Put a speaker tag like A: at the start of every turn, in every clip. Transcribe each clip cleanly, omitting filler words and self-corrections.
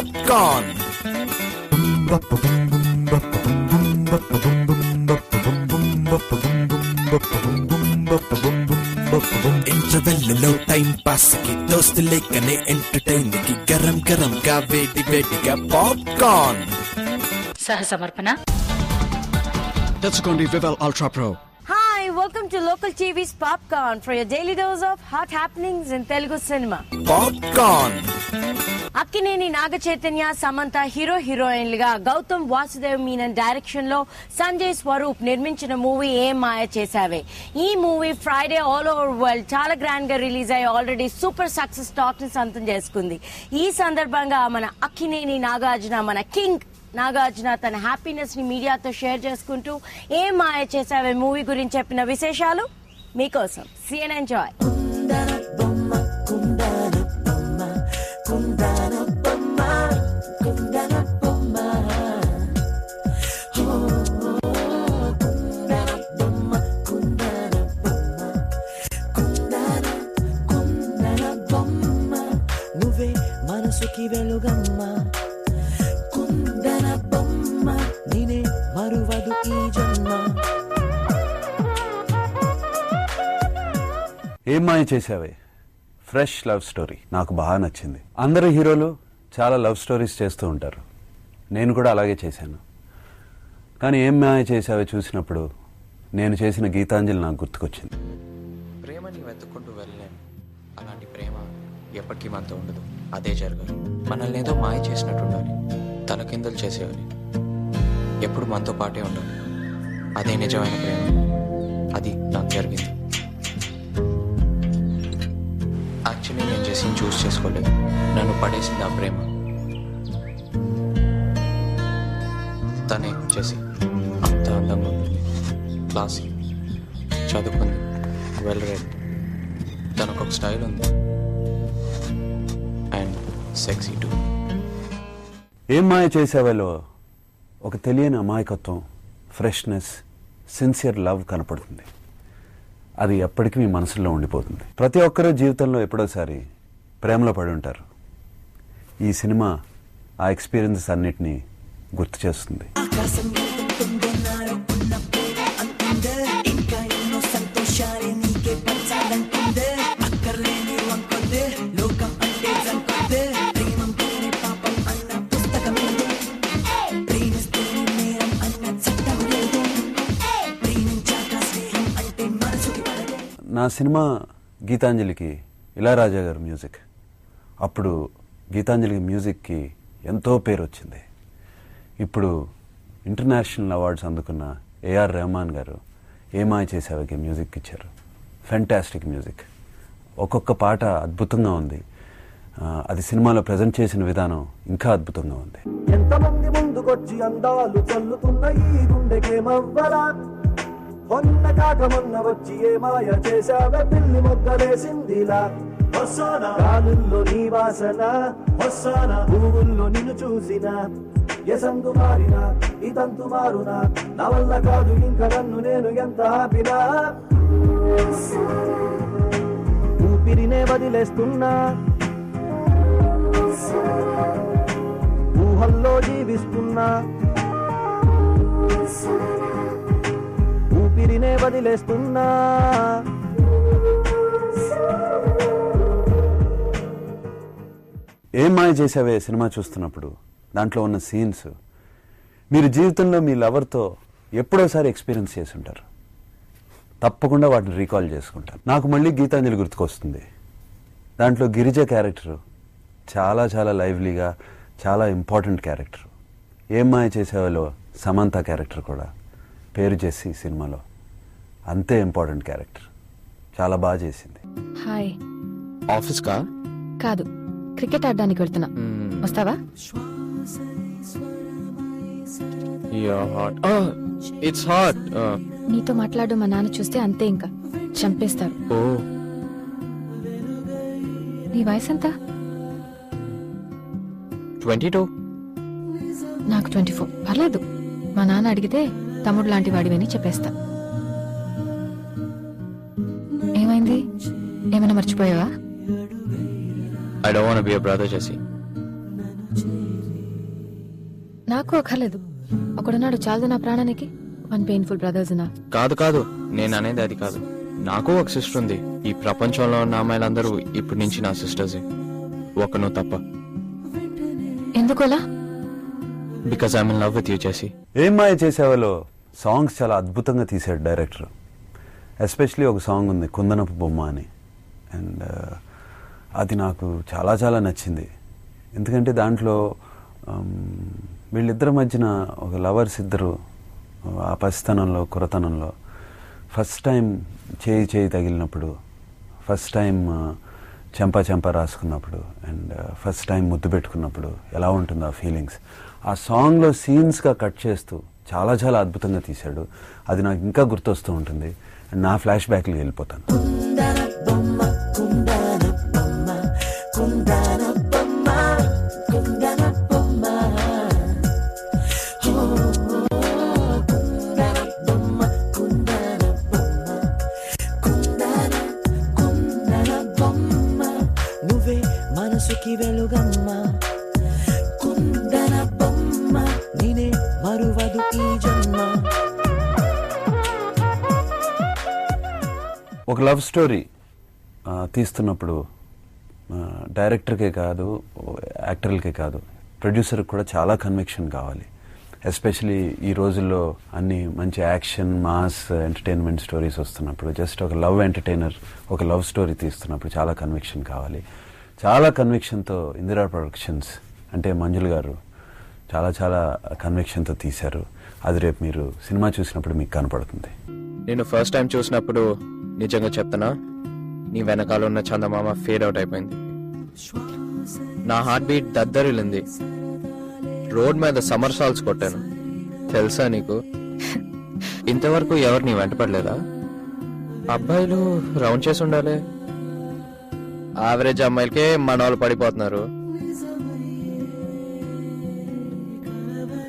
A: Popcorn. ఇంటర్వెల్లో time pass కి దోస్తు లేకనే ఎంటర్టైన్ కి గరం గరం గా వేడి వేడిగా పాప్కార్న్.
B: సహ సమర్పణ
C: తెచ్చుకోండి Vivel ultra pro.
D: Hi, welcome to Local TV's Popcorn for your daily dose of hot happenings in Telugu cinema.
A: Popcorn.
D: Akkineni Naga Chaitanya, Samantha hero హీరోయిన్లుగా, గౌతమ్ వాసుదేవ్ మీనన్ డైరెక్షన్ లో సంజయ్ స్వరూప్ నిర్మించిన మూవీ ఏం మాయ చేసావే. ఈ movie Friday all over world చాలా గ్రాండ్ గా రిలీజ్ అయ్యి ఆల్రెడీ సూపర్ సక్సెస్ టాక్ ని సొంతం చేసుకుంది. ఈ సందర్భంగా మన అక్కినేని నాగార్జున, మన కింగ్ నాగార్జున తన హ్యాపీనెస్ ని మీడియాతో షేర్ చేసుకుంటూ ఏం మాయ చేసావే మూవీ గురించి చెప్పిన విశేషాలు మీకోసం. See and enjoy.
E: నువ్వే మనసుకి వెలుగమ్మ, కుందన బొమ్మ, నేనే మరువదు ఈ జన్మ.
F: ఏం మాయ చేసావే ఫ్రెష్ లవ్ స్టోరీ నాకు బాగా నచ్చింది. అందరు హీరోలు చాలా లవ్ స్టోరీస్ చేస్తూ ఉంటారు, నేను కూడా అలాగే చేశాను. కానీ ఏం మాయ చేసావే చూసినప్పుడు నేను చేసిన గీతాంజలి నాకు గుర్తుకొచ్చింది.
G: ప్రేమని వెతుక్కుంటూ వెళ్ళలేము, అలాంటి ప్రేమ ఎప్పటికీ మనతో ఉండదు. అదే జరగాలి, మనల్ని ఏదో మాయ చేసినట్టు ఉండాలి, తలకిందులు చేసేయాలి, ఎప్పుడు మనతో పాటే ఉండాలి. అదే నిజమైన ప్రేమ. అది నాకు జరిగింది. యాక్చువల్లీ నేను జెస్సీని చూస్ చేసుకోలేదు, నన్ను పడేసింది ఆ ప్రేమ. తనే జెస్సీ. అంత అందంగా ఉంటుంది, క్లాసీ, చదువుకుంది, వెల్ రెడ్. తనకు ఒక స్టైల్ ఉంది అండ్ సెక్సీ టూ.
F: ఏం మాయ చేసావేలో ఒక తెలియని అమాయకత్వం, ఫ్రెష్నెస్, సిన్సియర్ లవ్ కనపడుతుంది. అది ఎప్పటికీ మీ మనసులో ఉండిపోతుంది. ప్రతి ఒక్కరూ జీవితంలో ఎప్పుడోసారి ప్రేమలో పడి ఉంటారు. ఈ సినిమా ఆ ఎక్స్పీరియన్సెస్ అన్నిటినీ గుర్తు చేస్తుంది. నా సినిమా గీతాంజలికి ఇళయరాజా గారు మ్యూజిక్. అప్పుడు గీతాంజలికి మ్యూజిక్కి ఎంతో పేరు వచ్చింది. ఇప్పుడు ఇంటర్నేషనల్ అవార్డ్స్ అందుకున్న ఏఆర్ రెహమాన్ గారు ఏమాయ చేసావకి మ్యూజిక్ ఇచ్చారు. Fantastic music. ఒక్కొక్క పాట అద్భుతంగా ఉంది. అది సినిమాలో ప్రజెంట్ చేసిన విధానం ఇంకా అద్భుతంగా ఉంది.
E: ఎంతమంది ముందుకొచ్చి అందాలు చల్లుతున్న ఈ గుండెకేమవ్వరా, మొన్న కాక మొన్న వచ్చి ఏ మాయ చేసావే పిల్లి మొగ్గలేసిందిలా. గాలుల్లో నీ వాసన, పువ్వుల్లో నిన్ను చూసిన, ఎసంగు మారిన ఈ తంతు మారునా, నా వల్ల కాదు ఇంక నన్ను నేను ఎంత ఆపినా. ఊపిరినే వదిలేస్తున్నా, ఊహల్లో జీవిస్తున్నా, ఊపిరినే వదిలేస్తున్నా.
F: ఏం మాయ చేసావే సినిమా చూస్తున్నప్పుడు దాంట్లో ఉన్న సీన్స్ మీరు జీవితంలో మీ లవర్తో ఎప్పుడోసారి ఎక్స్పీరియన్స్ చేసి ఉంటారు. తప్పకుండా వాటిని రీకాల్ చేసుకుంటారు. నాకు మళ్ళీ గీతాంజలి గుర్తుకొస్తుంది. దాంట్లో గిరిజ క్యారెక్టరు చాలా చాలా లైవ్లీగా, చాలా ఇంపార్టెంట్ క్యారెక్టర్. ఏం మాయ చేసేవాలో సమంత క్యారెక్టర్ కూడా పేరు జెస్సీ సినిమాలో అంతే ఇంపార్టెంట్ క్యారెక్టర్. చాలా బాగా చేసింది.
H: హాయ్.
G: ఆఫీస్ కా
H: కాదు, క్రికెట్ ఆడడానికి వెళ్తున్నా, వస్తావా?
G: It's hot.
H: నీతో మాట్లాడు మా నాన్న చూస్తే అంతే, ఇంకా చంపేస్తారు. నీ వయసు ఎంత?
G: 22.
H: నాకు 24. పర్లేదు, మా నాన్న అడిగితే తమ్ముడు లాంటి వాడివని చెప్పేస్తా. ఏమైంది? ఏమైనా మర్చిపోయావా?
G: I don't want to be a brother, Jesse.
H: నాకు అక్కర్లేదు. ఒకడున్నాడు చాలదు నా ప్రాణానికి. వన్ పెయిన్ఫుల్ బ్రదర్స్ నా.
G: కాదు నేను అనేది అది కాదు. నాకు ఒక సిస్టర్ ఉంది. ఈ ప్రపంచంలో ఉన్న అమ్మాయిలందరూ ఇప్పటి నుంచి నా సిస్టర్సే, ఒక నువ్వు తప్ప.
H: ఎందుకోలా?
G: Because I'm in love with you Jessie.
F: ఏం మాయ చేసేవాలో సాంగ్స్ చాలా అద్భుతంగా తీశాడు డైరెక్టర్. ఎస్పెషలీ ఒక సాంగ్ ఉంది కుందనపు బొమ్మ అని. అండ్ అది నాకు చాలా చాలా నచ్చింది. ఎందుకంటే దాంట్లో వీళ్ళిద్దరి మధ్యన ఒక లవర్స్ ఇద్దరు ఆ పసితనంలో కురతనంలో ఫస్ట్ టైం చేయి తగిలినప్పుడు, ఫస్ట్ టైం చెంప రాసుకున్నప్పుడు, అండ్ ఫస్ట్ టైం ముద్దు పెట్టుకున్నప్పుడు ఎలా ఉంటుందో ఆ ఫీలింగ్స్ ఆ సాంగ్లో సీన్స్గా కట్ చేస్తూ చాలా చాలా అద్భుతంగా తీశాడు. అది నాకు ఇంకా గుర్తొస్తూ ఉంటుంది. అండ్ నా ఫ్లాష్ బ్యాక్కి వెళ్ళిపోతాను.
E: మనసుకి వెలుగమ్మ కుందన బొమ్మ నేనే మరువదు ఈ జన్మ.
F: ఒక లవ్ స్టోరీ తీస్తున్నప్పుడు డైరెక్టర్కే కాదు, యాక్టర్లకే కాదు, ప్రొడ్యూసర్కి కూడా చాలా కన్విక్షన్ కావాలి. ఎస్పెషలీ ఈ రోజుల్లో అన్ని మంచి యాక్షన్ మాస్ ఎంటర్టైన్మెంట్ స్టోరీస్ వస్తున్నప్పుడు, జస్ట్ ఒక లవ్ ఎంటర్టైనర్ ఒక లవ్ స్టోరీ తీస్తున్నప్పుడు చాలా కన్విక్షన్ కావాలి. చాలా కన్విక్షన్తో ఇందిరా ప్రొడక్షన్స్ అంటే మంజులు గారు చాలా చాలా కన్విక్షన్తో తీశారు. అది రేపు మీరు సినిమా చూసినప్పుడు మీకు కనపడుతుంది.
G: నేను ఫస్ట్ టైం చూసినప్పుడు నిజంగా చెప్తానా, నీ వెనకాల ఉన్న చందమామ ఫేడ్ అవుట్ అయిపోయింది. నా హార్ట్ బీట్ దద్దరిల్లింది. రోడ్ మీద సమ్మర్ సాల్స్ కొట్టాను. తెలుసా నీకు? ఇంతవరకు ఎవరు నీ వెంటపడలేదా? అబ్బాయిలు రౌండ్ చేసి ఉండాలి. యావరేజ్ అమ్మాయిలకే మన వాళ్ళు పడిపోతున్నారు.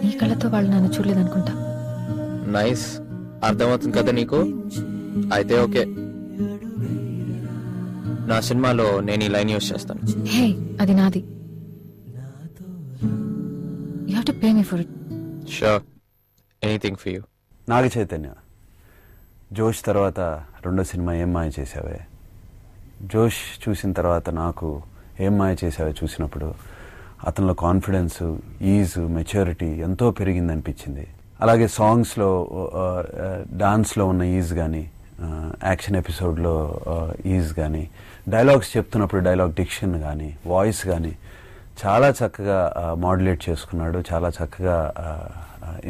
H: నీ కళ్ళతో వాళ్ళు నన్ను చూడలేదనుకుంటా.
G: నైస్, అర్థమవుతుంది కదా నీకు? అయితే ఓకే, నా సినిమాలో నేను ఈ లైన్ యూస్ చేస్తాను.
H: హే, అది నాది. You have to pay me for it.
G: Sure, anything for you.
F: Naga Chaitanya Josh తర్వాత రెండో సినిమా ఏం మాయ చేసావే. జోష్ చూసిన తర్వాత నాకు ఏం మాయ చేసావే చూసినప్పుడు అతనిలో కాన్ఫిడెన్స్, ఈజ్, మెచ్యూరిటీ ఎంతో పెరిగిందనిపించింది. అలాగే సాంగ్స్లో డాన్స్లో ఉన్న ఈజ్ కానీ, యాక్షన్ ఎపిసోడ్లో ఈజ్ కానీ, డైలాగ్స్ చెప్తున్నప్పుడు డైలాగ్ డిక్షన్ కానీ, వాయిస్ కానీ చాలా చక్కగా మాడ్యులేట్ చేసుకున్నాడు. చాలా చక్కగా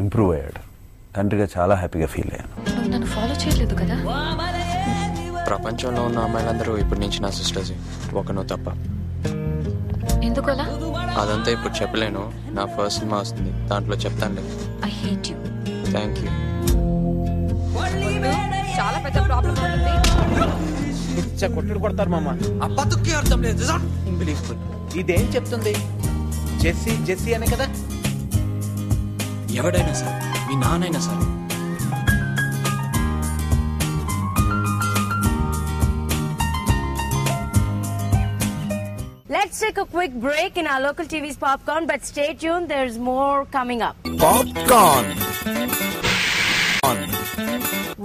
F: ఇంప్రూవ్ అయ్యాడు. తండ్రిగా చాలా హ్యాపీగా ఫీల్ అయ్యాను.
H: నన్ను ఫాలో చేయలేదు కదా?
G: ప్రపంచంలో ఉన్న అమ్మాయిలందరూ ఇప్పుడు నుంచి నా సిస్టర్స్, ఒక నువ్వు తప్ప.
H: ఎందుకోలా?
G: అదంతా ఇప్పుడు చెప్పలేను. నా ఫస్ట్ సినిమా వస్తుంది, దాంట్లో చెప్తానులే.
H: I hate you.
G: Thank you.
H: చాలా పెద్ద ప్రాబ్లం ఉంటుంది.
C: కొట్టుడు కొడతారు మామ.
A: ఆ బతుకే అర్థం లేదు.
C: అన్బిలీవబుల్. ఇదేం చెప్తుంది? జెస్సీ అనే కదా?
A: ఎవడైనా సరే, మీ నాన్నైనా సరే.
D: Let's take a quick break in our local TV's Popcorn, but stay tuned, there's more coming up.
A: Popcorn.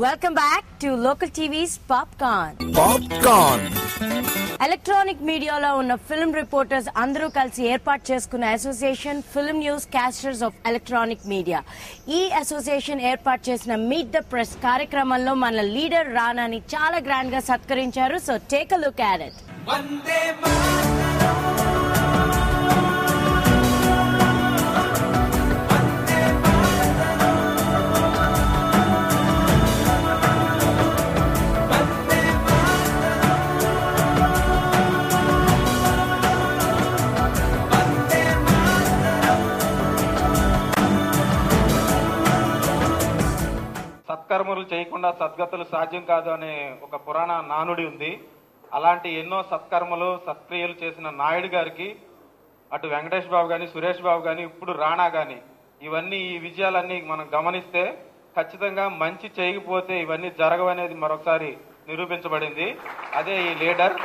D: Welcome back to local TV's Popcorn.
A: Popcorn.
D: Electronic మీడియాలో ఉన్న ఫిల్మ్ రిపోర్టర్స్ అందరూ కలిసి ఏర్పాటు చేసుకున్న association film news casters of electronic media. ఈ association ఏర్పాటు చేసిన meet the press కార్యక్రమంలో మన లీడర్ రానాని చాలా గ్రాండ్ గా సత్కరించారు. So take a look at it.
I: సత్కర్మలు చేయకుండా సద్గతులు సాధ్యం కాదు అనే ఒక పురాణ నానుడి ఉంది. అలాంటి ఎన్నో సత్కర్మలు సత్క్రియలు చేసిన నాయుడు గారికి అటు వెంకటేష్ బాబు కానీ, సురేష్ బాబు కానీ, ఇప్పుడు రాణా కానీ, ఇవన్నీ ఈ విజయాలన్నీ మనం గమనిస్తే ఖచ్చితంగా మంచి చేయకపోతే ఇవన్నీ జరగవనేది మరొకసారి నిరూపించబడింది. అదే ఈ leader.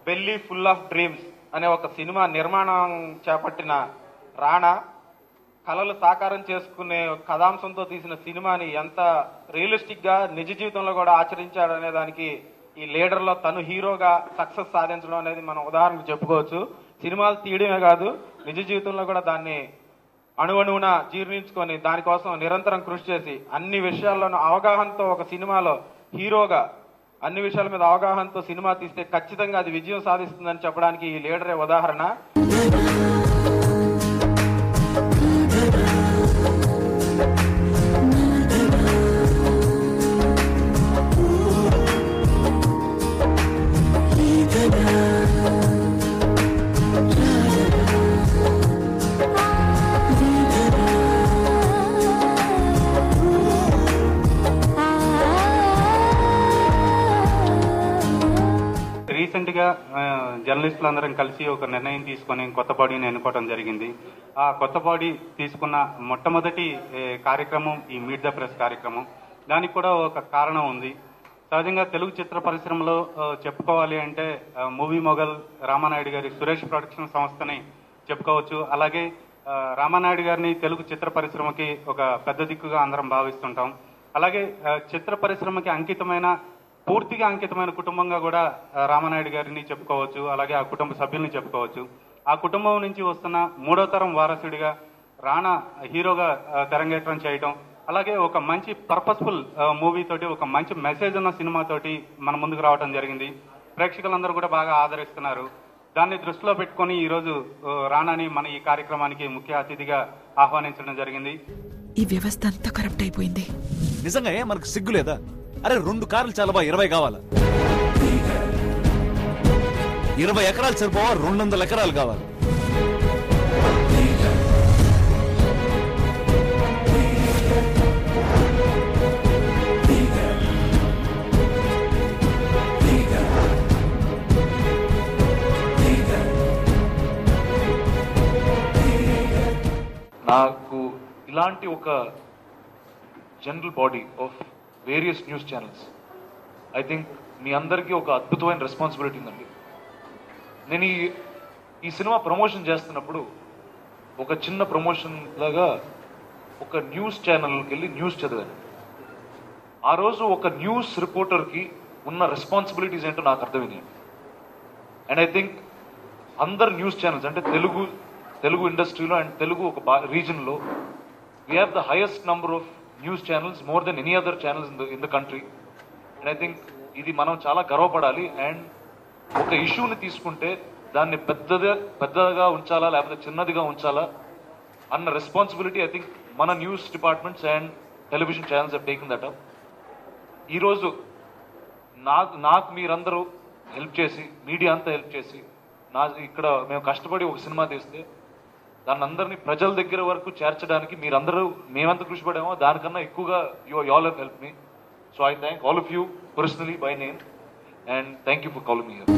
I: Belly full of dreams అనే ఒక సినిమా నిర్మాణం చేపట్టిన రాణా కళలు సాకారం చేసుకునే కథాంశంతో తీసిన సినిమాని ఎంత రియలిస్టిక్ గా నిజ జీవితంలో కూడా ఆచరించాడనే దానికి ఈ లీడర్లో తను హీరోగా సక్సెస్ సాధించడం అనేది మనం ఉదాహరణకు చెప్పుకోవచ్చు. సినిమాలు తీయడమే కాదు, నిజ జీవితంలో కూడా దాన్ని అణువణువున జీర్ణించుకొని దానికోసం నిరంతరం కృషి చేసి అన్ని విషయాల్లోనూ అవగాహనతో ఒక సినిమాలో హీరోగా అన్ని విషయాల మీద అవగాహనతో సినిమా తీస్తే ఖచ్చితంగా అది విజయం సాధిస్తుందని చెప్పడానికి ఈ లీడరే ఉదాహరణ. రీసెంట్ గా జర్నలిస్టులు అందరం కలిసి ఒక నిర్ణయం తీసుకొని కొత్త బాడీని ఎన్నుకోవడం జరిగింది. ఆ కొత్త బాడీ తీసుకున్న మొట్టమొదటి కార్యక్రమం ఈ మీట్ ద ప్రెస్ కార్యక్రమం. దానికి కూడా ఒక కారణం ఉంది. సహజంగా తెలుగు చిత్ర పరిశ్రమలో చెప్పుకోవాలి అంటే మూవీ మొగల్ రామానాయుడు గారి సురేష్ ప్రొడక్షన్ సంస్థని చెప్పుకోవచ్చు. అలాగే రామానాయుడు గారిని తెలుగు చిత్ర పరిశ్రమకి ఒక పెద్ద దిక్కుగా అందరం భావిస్తుంటాం. అలాగే చిత్ర పరిశ్రమకి పూర్తిగా అంకితమైన కుటుంబంగా కూడా రామానాయుడు గారిని చెప్పుకోవచ్చు. అలాగే ఆ కుటుంబ సభ్యుల్ని చెప్పుకోవచ్చు. ఆ కుటుంబం నుంచి వస్తున్న 3వ తరం వారసుడిగా రాణా హీరోగా తెరంగేట్రం చేయటం, అలాగే ఒక మంచి పర్పస్ఫుల్ మూవీ తోటి, ఒక మంచి మెసేజ్ ఉన్న సినిమా తోటి మన ముందుకు రావడం జరిగింది. ప్రేక్షకులందరూ కూడా బాగా ఆదరిస్తున్నారు. దాన్ని దృష్టిలో పెట్టుకుని ఈ రోజు రాణాని మన ఈ కార్యక్రమానికి ముఖ్య అతిథిగా ఆహ్వానించడం జరిగింది.
J: ఈ వ్యవస్థ అంతా కరప్ట్ అయిపోయింది.
A: నిజంగా మనకు సిగ్గు లేదా? అరే 2 కార్లు చాలవా, 20 కావాలా? 20 ఎకరాలు సరిపోవా, 200 ఎకరాలు కావాలి.
K: నాకు ఇలాంటి ఒక general body of various news channels, I think మీ అందరికీ ఒక అద్భుతమైన రెస్పాన్సిబిలిటీ ఉందండి. నేను ఈ సినిమా ప్రమోషన్ చేస్తున్నప్పుడు ఒక చిన్న ప్రమోషన్ లాగా ఒక న్యూస్ ఛానల్కి వెళ్ళి న్యూస్ చదివాను. ఆ రోజు ఒక న్యూస్ రిపోర్టర్కి ఉన్న రెస్పాన్సిబిలిటీస్ ఏంటో నాకు అర్థమైంది. అండ్ ఐ థింక్ అందరు న్యూస్ ఛానల్స్ అంటే తెలుగు ఇండస్ట్రీలో అండ్ తెలుగు ఒక రీజన్లో we have the highest number of news channels, more than any other channels in the country. And I think ఇది మనం చాలా గర్వపడాలి. అండ్ ఒక ఇష్యూని తీసుకుంటే దాన్ని పెద్దగా ఉంచాలా లేకపోతే చిన్నదిగా ఉంచాలా అన్న రెస్పాన్సిబిలిటీ ఐ థింక్ మన news departments and television channels have taken that up. ఈరోజు నాకు మీరందరూ హెల్ప్ చేసి, మీడియా అంతా హెల్ప్ చేసి, ఇక్కడ మేము కష్టపడి ఒక సినిమా తీస్తే దాన్ని అందరినీ ప్రజల దగ్గర వరకు చేర్చడానికి మీరందరూ మేమంత కృషి పడామో దానికన్నా ఎక్కువగా you all have help me. So I thank all of you personally by name and thank you for calling me here.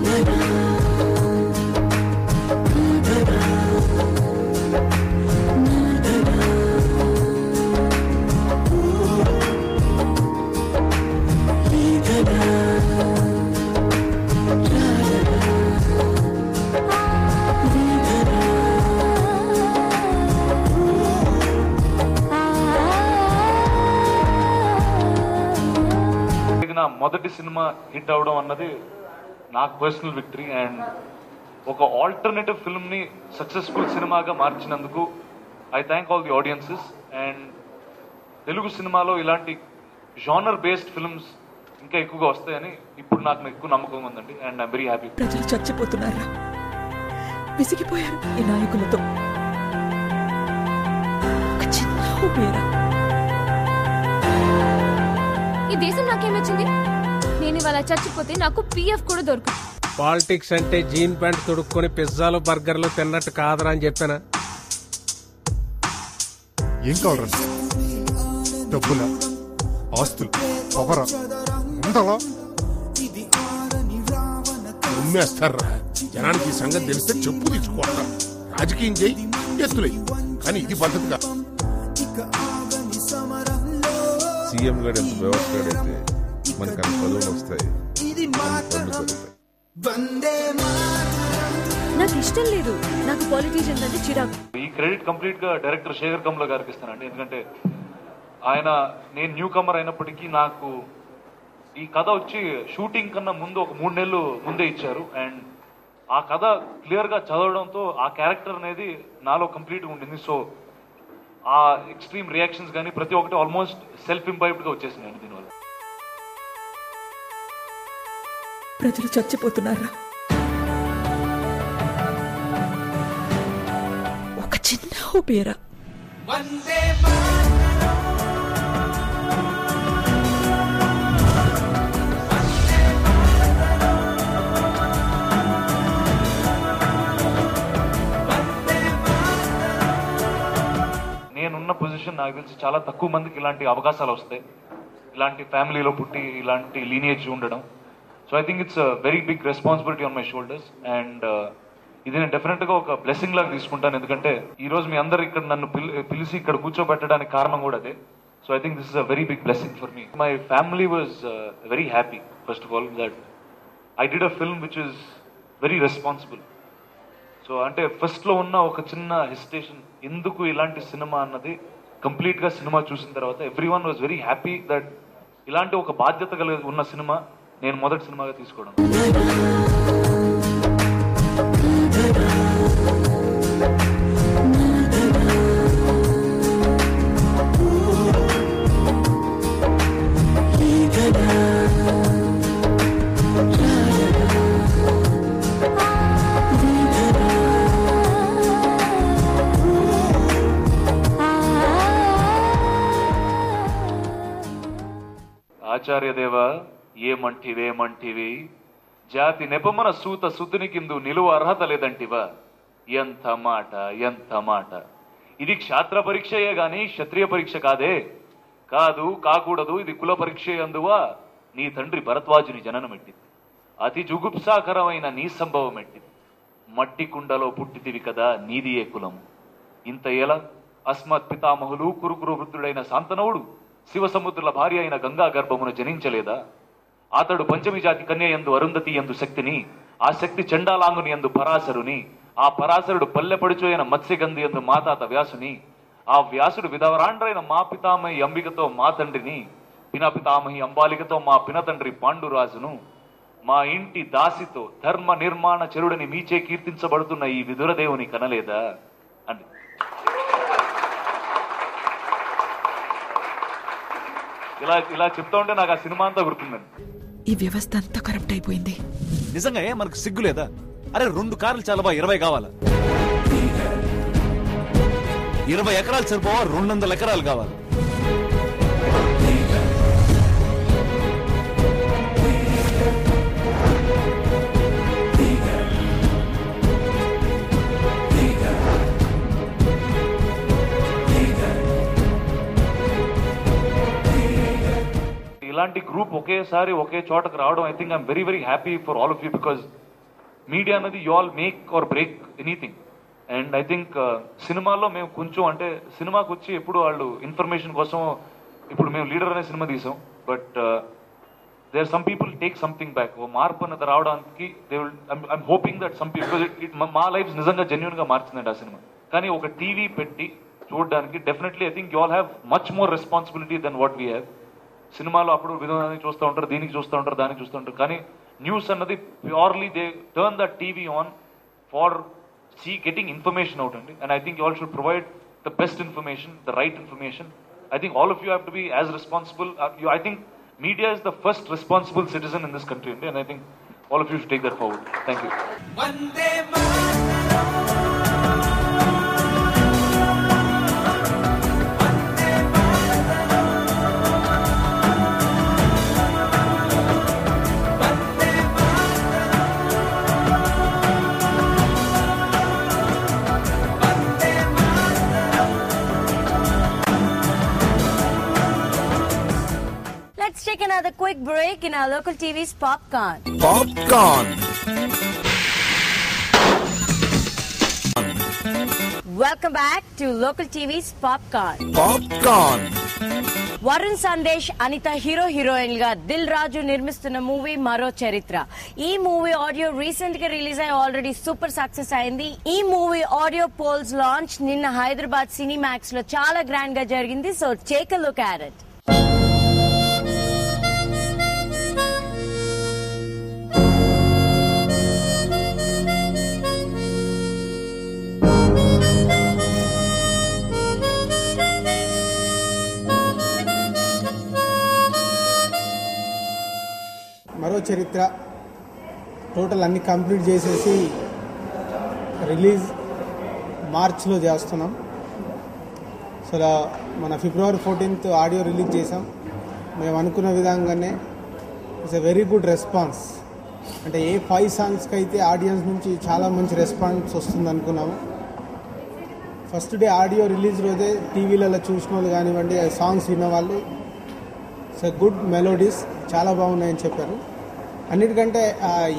K: మొదటి సినిమా హిట్ అవడం అన్నది నాకు పర్సనల్ విక్టరీ. అండ్ ఒక ఆల్టర్నేటివ్ ఫిల్మ్ ని సక్సెస్ఫుల్ సినిమాగా మార్చినందుకు I thank all the audiences. And Telugu సినిమాలో ఇలాంటి జానర్ బేస్డ్ ఫిల్మ్స్ ఇంకా ఎక్కువగా వస్తాయని ఇప్పుడు నాకు ఎక్కువ నమ్మకం ఉందండి. And I'm very happy.
J: ప్రజలు చచ్చిపోతున్నారా, విసిగిపోయారు ఈ నాయకులతో. ఒక చిన్న ఊపిరా.
L: ఈ దేశం నాకేమొచ్చింది? నేను ఇవాళ చచ్చిపోతే నాకు పిఎఫ్ కూడా దొరుకుతుంది.
M: పాలిటిక్స్ అంటే జీన్ ప్యాంట్ తొడుక్కొని పిజ్జాలు బర్గర్లు తిన్నట్టు కాదరా అని చెప్పానా?
N: ఏం కావడం? డబ్బుల, ఆస్తులు, పవరా, ఉండవా? ఉమ్మేస్తారా? జనానికి ఈ సంగతి తెలిస్తే చెప్పు తీసుకోవడం. రాజకీయం చేయి, ఎత్తులే, కానీ ఇది పద్ధతి కాదు.
O: సీఎం గడి వ్యవస్థ అయితే మనకు అన్ని పదవులు వస్తాయి.
J: నాకు ఇష్టం లేదు. నాకు పాలిటీషియన్స్ అంటే చిరాకు.
K: ఈ క్రెడిట్ కంప్లీట్ గా డైరెక్టర్ శేఖర్ కమ్లా గారికి ఇస్తానండి. ఎందుకంటే ఆయన, నేను న్యూ కమర్ అయినప్పటికీ నాకు ఈ కథ వచ్చి షూటింగ్ కన్నా ముందు ఒక 3 నెలలు ముందే ఇచ్చారు. అండ్ ఆ కథ క్లియర్ గా చదవడంతో ఆ క్యారెక్టర్ అనేది నాలో కంప్లీట్ గా ఉండింది. సో ఆ ఎక్స్ట్రీమ్ రియాక్షన్స్ కానీ ప్రతి ఒక్కటి ఆల్మోస్ట్ సెల్ఫ్ ఇంపైబ్డ్ గా వచ్చేసిందండి దీనివల్ల.
J: ప్రజలు చచ్చిపోతున్నారా? ఒక చిన్న ఊపిరా.
K: నేనున్న పొజిషన్ నాకు తెలిసి చాలా తక్కువ మందికి ఇలాంటి అవకాశాలు వస్తాయి, ఇలాంటి ఫ్యామిలీలో పుట్టి ఇలాంటి లీనియేజ్ ఉండడం. So I think it's very big responsibility on my shoulders. And ఇది నేను డెఫినెట్ గా ఒక బ్లెస్సింగ్ లాగా తీసుకుంటాను. ఎందుకంటే ఈ రోజు మీ అందరు ఇక్కడ నన్ను పిలిచి ఇక్కడ కూర్చోబెట్టడానికి కారణం కూడా అదే. So I think this is a very big blessing for me. My family was very happy first of all that I did a film which is very responsible. So అంటే ఫస్ట్ లో ఉన్న ఒక చిన్న హెసిటేషన్, ఎందుకు ఇలాంటి cinema అన్నది complete గా cinema చూసిన తర్వాత every one was very happy that ఇలాంటి ఒక బాధ్యత కలిగి ఉన్న సినిమా నేను మొదటి సినిమాగా తీసుకోవడం. ఆచార్యదేవ ఏమంటివేమంటివి, జాతి నెపమన సూత సుతుని కిందు నిలువ అర్హత లేదంటివా. ఎంత మాట, ఎంత మాట. ఇది క్షాత్ర పరీక్షయే గాని క్షత్రియ పరీక్ష కాదే. కాదు, కాకూడదు, ఇది కుల పరీక్షే అందువా. నీ తండ్రి భరద్వాజుని జననమెట్టింది, అతి జుగుప్సాకరమైన నీ సంభవం ఎట్టింది. మట్టి కుండలో పుట్టితివి కదా, నీది ఏ కులము. ఇంత ఎలా అస్మత్ పితామహులు కురుకురు వృద్ధుడైన శాంతనవుడు శివసముద్రుల భార్య అయిన గంగా గర్భమును జనించలేదా. అతడు పంచమి జాతి కన్య యందు అరుంధతి యందు శక్తిని, ఆ శక్తి చండాలాంగుని యందు పరాశరుని, ఆ పరాశరుడు పల్లెపడుచోయిన మత్స్యగంధి యందు మాతాత వ్యాసుని, ఆ వ్యాసుడు విధవరాండ్రైన మా పితామహి అంబికతో మా తండ్రిని, పినపితామహి అంబాలికతో మా పినతండ్రి పాండురాజును, మా ఇంటి దాసితో ధర్మ నిర్మాణ చరుడని మీచే కీర్తించబడుతున్న ఈ విదురదేవుని కనలేదా అండి. ఇలా చెప్తా ఉంటే నాకు ఆ సినిమా అంతా గుర్తుందండి.
J: ఈ వ్యవస్థ అంతా కరప్ట్ అయిపోయింది.
P: నిజంగా మనకు సిగ్గు లేదా? అరే 2 కార్లు చాలవా, 20 కావాలా? 20 ఎకరాలు సరిపోవా, 200 ఎకరాలు కావాలి.
K: ఇలాంటి గ్రూప్ ఒకేసారి ఒకే చోటకు రావడం, I think I'm very very happy for all of you. Because media అనేది you all make or break anything. And I think సినిమాలో మేము కొంచెం అంటే సినిమాకి వచ్చి ఎప్పుడు వాళ్ళు ఇన్ఫర్మేషన్ కోసం, ఇప్పుడు మేము లీడర్ అనే సినిమా తీసాం, but there some people take something back. ఓ మార్పు అనేది రావడానికి they will, I'm hoping that some people, మా లైఫ్ నిజంగా జెన్యున్ గా మార్చిందండి ఆ సినిమా. కానీ ఒక టీవీ పెట్టి చూడడానికి definitely I think you all have much more responsibility than what we have. సినిమాలో అప్పుడు విధానాన్ని చూస్తూ ఉంటారు, దీనికి చూస్తూ ఉంటారు, దానికి చూస్తూ ఉంటారు. కానీ న్యూస్ అన్నది purely they turn the TV on for getting information out అండి. And I think you all should provide the best information, the right information. I think all of you have to be as responsible. I think media is the first responsible citizen in this country, and I think all of you should take that forward. Thank you.
D: Let's take another quick break in our local TV's Popcorn.
A: Popcorn.
D: Welcome back to Local TV's Popcorn.
A: Popcorn.
D: Varun Sandesh, Anitha heroine గా దిల్ రాజు నిర్మిస్తున్న movie Maro Charitra. ఈ movie audio recent గా release అయ్యి already super success అయింది. ఈ movie audio poles launch నిన్న Hyderabad Cinemax లో చాలా గ్రాండ్ గా జరిగింది. So take a look at it.
Q: మరో చరిత్ర టోటల్ అన్ని కంప్లీట్ చేసేసి రిలీజ్ మార్చ్లో చేస్తున్నాం. సో మన February 14th ఆడియో రిలీజ్ చేసాం. మేము అనుకున్న విధంగానే it's a very good response. అంటే ఏ 5 సాంగ్స్కి అయితే ఆడియన్స్ నుంచి చాలా మంచి రెస్పాన్స్ వస్తుంది అనుకున్నాము. ఫస్ట్ డే ఆడియో రిలీజ్ రోజే టీవీలలో చూసిన వాళ్ళు కానివ్వండి, సాంగ్స్ విన్నవాళ్ళు సో గుడ్ మెలోడీస్ చాలా బాగున్నాయని చెప్పారు. అన్నిటికంటే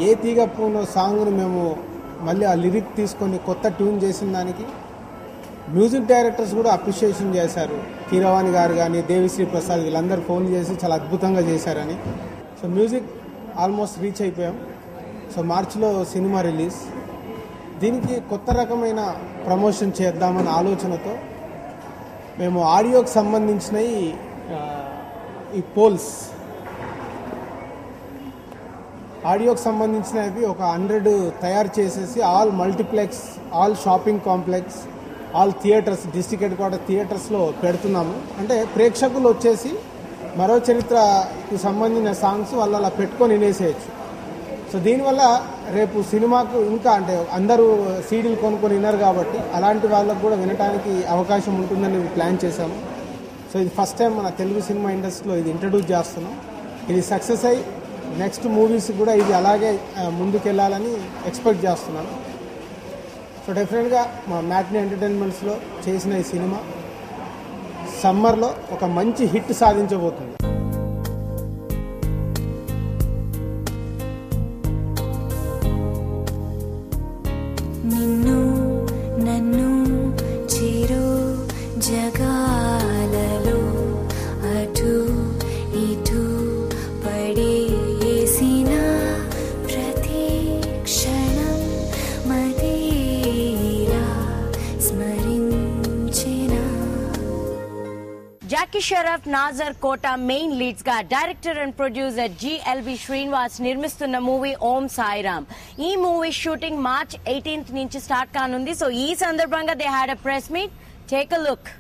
Q: ఏ తీగ పూనో సాంగ్ను మేము మళ్ళీ ఆ లిరిక్ తీసుకొని కొత్త ట్యూన్ చేసిన దానికి మ్యూజిక్ డైరెక్టర్స్ కూడా అప్రిషియేషన్ చేశారు. కీరవాణి గారు కానీ, దేవిశ్రీ ప్రసాద్ వీళ్ళందరూ ఫోన్ చేసి చాలా అద్భుతంగా చేశారని. సో మ్యూజిక్ ఆల్మోస్ట్ రీచ్ అయిపోయాం. సో మార్చిలో సినిమా రిలీజ్. దీనికి కొత్త రకమైన ప్రమోషన్ చేద్దామన్న ఆలోచనతో మేము ఆడియోకి సంబంధించిన ఈ పోల్స్ ఆడియోకి సంబంధించినవి ఒక 100 తయారు చేసేసి all multiplex, all shopping complex, all theatres, district head quarter థియేటర్స్లో పెడుతున్నాము. అంటే ప్రేక్షకులు వచ్చేసి మరో చరిత్రకు సంబంధించిన సాంగ్స్ వాళ్ళు అలా పెట్టుకొని వినేసేయచ్చు. సో దీనివల్ల రేపు సినిమాకు ఇంకా అంటే అందరూ సీడీలు కొనుక్కొని విన్నారు కాబట్టి అలాంటి వాళ్ళకు కూడా వినడానికి అవకాశం ఉంటుందని ప్లాన్ చేశాము. సో ఇది ఫస్ట్ టైం మన తెలుగు సినిమా ఇండస్ట్రీలో ఇది ఇంట్రడ్యూస్ చేస్తున్నాం. ఇది సక్సెస్ అయ్యి నెక్స్ట్ మూవీస్ కూడా ఇది అలాగే ముందుకెళ్ళాలని ఎక్స్పెక్ట్ చేస్తున్నాను. సో డెఫినెట్గా మా మ్యాట్నీ ఎంటర్టైన్మెంట్స్లో చేసిన ఈ సినిమా సమ్మర్లో ఒక మంచి హిట్ సాధించబోతుంది.
R: నిన్ను నన్ను చేరో జగాలలో అటు ఇటు పడేసిన ప్రతి క్షణం మదిరా స్మరించిన.
D: జాకీ షరఫ్, నాజర్ కోట మెయిన్ లీడ్స్ గా director and producer GLB Srinivas నిర్మిస్తున్న మూవీ ఓం సాయిరామ్. ఈ మూవీ షూటింగ్ March 18th నుంచి స్టార్ట్ కానుంది. సో ఈ సందర్భంగా they had a press meet. Take a look.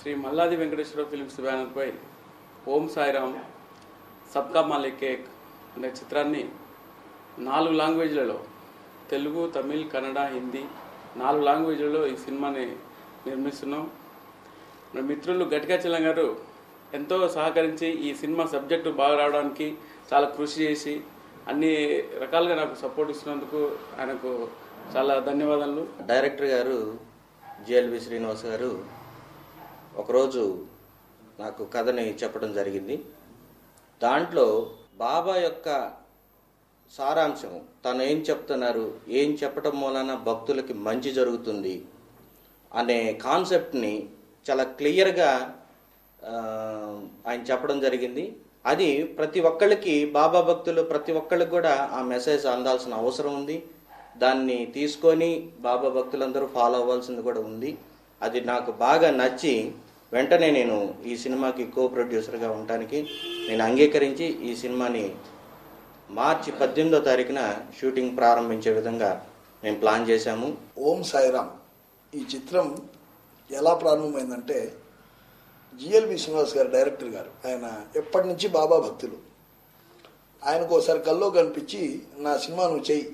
S: Shri Malladi Venkateswara films బ్యానర్పై ఓం సాయిరామ్ సబ్కా మాలిక్ ఏక్ అనే చిత్రాన్ని 4 లాంగ్వేజ్లలో తెలుగు, తమిళ్, కన్నడ, హిందీ 4 లాంగ్వేజ్లలో ఈ సినిమాని నిర్మిస్తున్నాం. మన మిత్రులు గట్టిగా చలం గారు ఎంతో సహకరించి ఈ సినిమా సబ్జెక్టు బాగా రావడానికి చాలా కృషి చేసి అన్ని రకాలుగా నాకు సపోర్ట్ ఇస్తున్నందుకు ఆయనకు చాలా ధన్యవాదాలు.
T: డైరెక్టర్ గారు GLB శ్రీనివాస్ గారు ఒకరోజు నాకు కథని చెప్పడం జరిగింది. దాంట్లో బాబా యొక్క సారాంశం, తను ఏం చెప్తున్నారు, ఏం చెప్పటం మూలన భక్తులకి మంచి జరుగుతుంది అనే కాన్సెప్ట్ని చాలా క్లియర్గా ఆయన చెప్పడం జరిగింది. అది ప్రతి ఒక్కళ్ళకి, బాబా భక్తులు ప్రతి ఒక్కళ్ళకి కూడా ఆ మెసేజ్ అందాల్సిన అవసరం ఉంది. దాన్ని తీసుకొని బాబా భక్తులందరూ ఫాలో అవ్వాల్సింది కూడా ఉంది. అది నాకు బాగా నచ్చి వెంటనే నేను ఈ సినిమాకి కో ప్రొడ్యూసర్గా ఉండటానికి నేను అంగీకరించి ఈ సినిమాని March 18వ తారీఖున షూటింగ్ ప్రారంభించే విధంగా మేము ప్లాన్ చేశాము.
U: ఓం సాయిరామ్ ఈ చిత్రం ఎలా ప్రారంభమైందంటే GLB శ్రీనివాస్ గారు డైరెక్టర్ గారు, ఆయన ఎప్పటి నుంచి బాబా భక్తులు. ఆయనకు ఒకసారి కల్లో కనిపించి నా సినిమా నువ్వు చెయ్యి,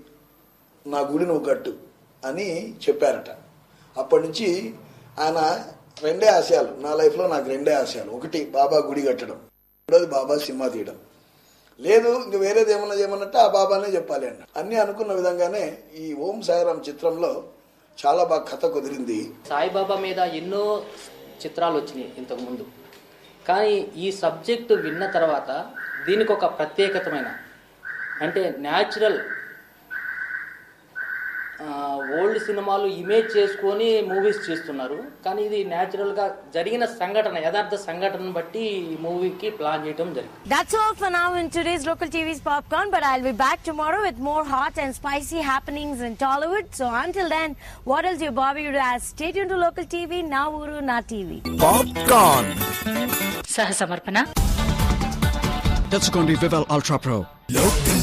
U: నా గుడి నువ్వు కట్టు అని చెప్పారట. అప్పటి నుంచి ఆయన 2 ఆశయాలు, నా లైఫ్లో నాకు 2 ఆశయాలు. ఒకటి బాబా గుడి కట్టడం, రెండోది బాబా సినిమా తీయడం. లేదు ఇంక వేరేది ఏమన్నా చేయమన్నట్టు ఆ బాబానే చెప్పాలి అన్న. అన్నీ అనుకున్న విధంగానే ఈ ఓం సాయిరాం చిత్రంలో చాలా బాగా కథ కుదిరింది.
B: సాయిబాబా మీద ఎన్నో చిత్రాలు వచ్చినాయి ఇంతకుముందు, కానీ ఈ సబ్జెక్టు విన్న తర్వాత దీనికి ఒక ప్రత్యేకతమైన అంటే న్యాచురల్ ఓల్డ్ సినిమాలు ఇమేజ్ చేసుకొని మూవీస్ చేస్తున్నారు, కానీ ఇది న్యాచురల్గా జరిగిన సంఘటన, యథార్థ సంఘటనను బట్టి ఈ మూవీకి ప్లాన్ చేయడం జరిగింది.
D: That's all for now in today's Local TV's Popcorn, but I'll be back tomorrow with more hot and spicy happenings in Tollywood. So until then, what else your Bobby would ask? Stay tuned to Local TV, na uru na TV.
A: Popcorn.
V: సహ సమర్పణ
A: తెచ్చుకోండి Vivel ultra pro. Local.